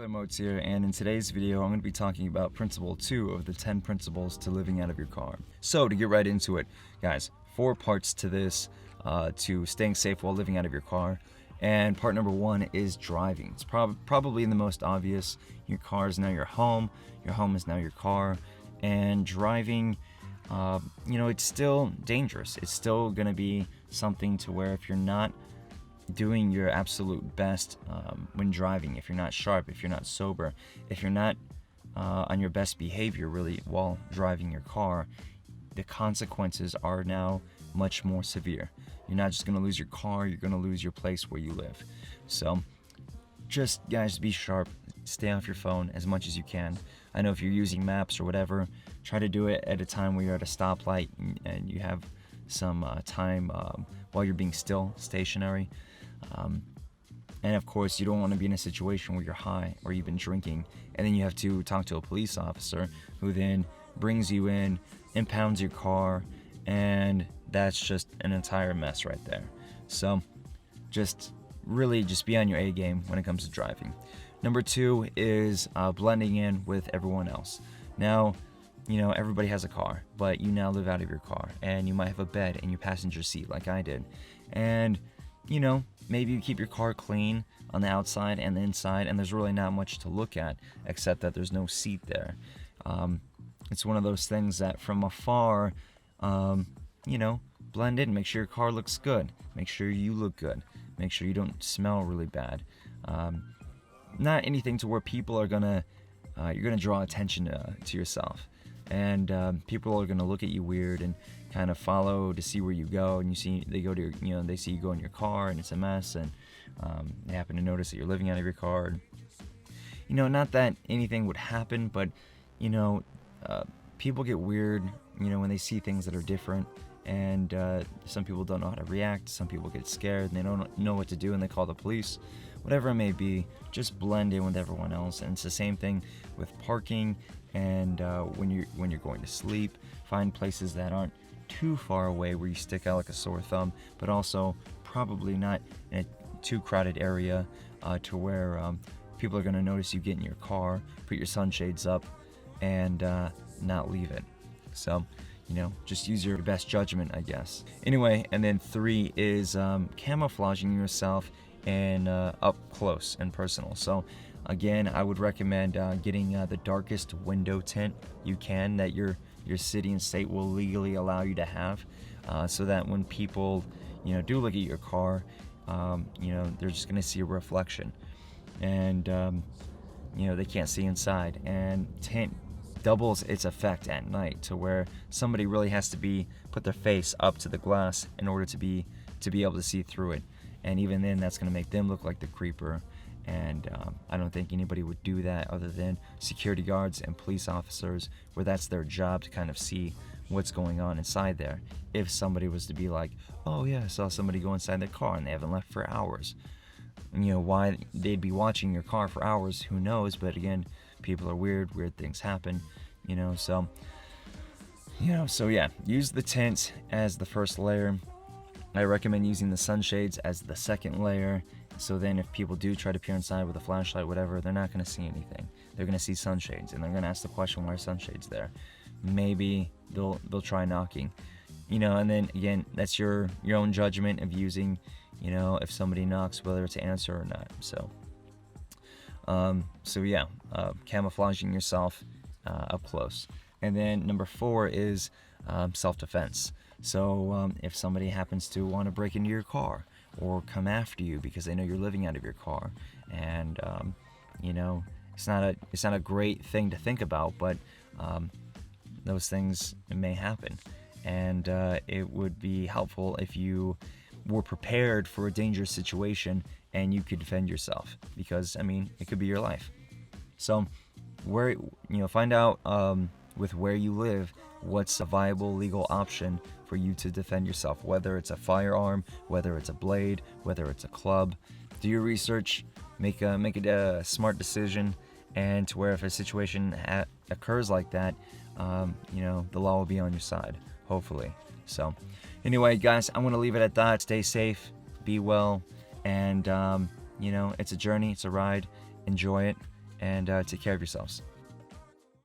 Hey, Moats here, and in today's video I'm going to be talking about principle 2 of the 10 principles to living out of your car. So to get right into it, guys, 4 parts to this to staying safe while living out of your car. And part number 1 is driving. It's probably the most obvious. Your car is now your home is now your car, and driving, it's still dangerous. It's still going to be something to where if you're not doing your absolute best when driving, if you're not sharp, if you're not sober, if you're not on your best behavior really while driving your car, the consequences are now much more severe. You're not just going to lose your car, you're going to lose your place where you live. So just, guys, be sharp. Stay off your phone as much as you can. I know if you're using maps or whatever, try to do it at a time where you're at a stoplight and you have some time while you're being still, stationary. And of course, you don't want to be in a situation where you're high or you've been drinking and then you have to talk to a police officer who then brings you in, impounds your car, and that's just an entire mess right there. So just be on your A game when it comes to driving. Number 2 is blending in with everyone else. Now, everybody has a car, but you now live out of your car, and you might have a bed in your passenger seat like I did. And maybe you keep your car clean on the outside and the inside, and there's really not much to look at except that there's no seat there. It's one of those things that from afar, blend in, make sure your car looks good, make sure you look good, make sure you don't smell really bad. Not anything to where people are you're gonna draw attention to yourself, and people are gonna look at you weird and kind of follow to see where you go, and they see you go in your car and it's a mess, and they happen to notice that you're living out of your car. Not that anything would happen, but people get weird when they see things that are different, and some people don't know how to react, some people get scared and they don't know what to do and they call the police. Whatever it may be, just blend in with everyone else. And it's the same thing with parking, and when you're going to sleep, find places that aren't too far away where you stick out like a sore thumb, but also probably not in a too crowded area to where people are going to notice you get in your car. Put your sunshades up and not leave it. So just use your best judgment, I guess. Anyway, and then 3 is camouflaging yourself and up close and personal. So again, I would recommend getting the darkest window tint you can that your city and state will legally allow you to have, so that when people do look at your car, they're just going to see a reflection, and they can't see inside. And tint doubles its effect at night to where somebody really has to put their face up to the glass in order to be able to see through it. And even then, that's going to make them look like the creeper. And I don't think anybody would do that other than security guards and police officers, where that's their job to kind of see what's going on inside there. If somebody was to be like, oh yeah, I saw somebody go inside their car and they haven't left for hours. Why they'd be watching your car for hours, who knows? But again, people are weird things happen, so yeah, use the tint as the first layer. I recommend using the sunshades as the second layer, so then if people do try to peer inside with a flashlight, whatever, they're not going to see anything. They're going to see sunshades, and they're going to ask the question, why are sunshades there? Maybe they'll try knocking, and then again, that's your own judgment of using, if somebody knocks, whether to answer or not. So yeah, camouflaging yourself up close. And then number 4 is self-defense. So if somebody happens to want to break into your car or come after you because they know you're living out of your car, and it's not a great thing to think about, but those things may happen, and it would be helpful if you were prepared for a dangerous situation and you could defend yourself, because it could be your life. So find out with where you live what's a viable legal option for you to defend yourself, whether it's a firearm, whether it's a blade, whether it's a club. Do your research, make a smart decision, and to where if a situation occurs like that, the law will be on your side, hopefully. So anyway, guys, I'm going to leave it at that. Stay safe, be well, and it's a journey, it's a ride. Enjoy it, and take care of yourselves.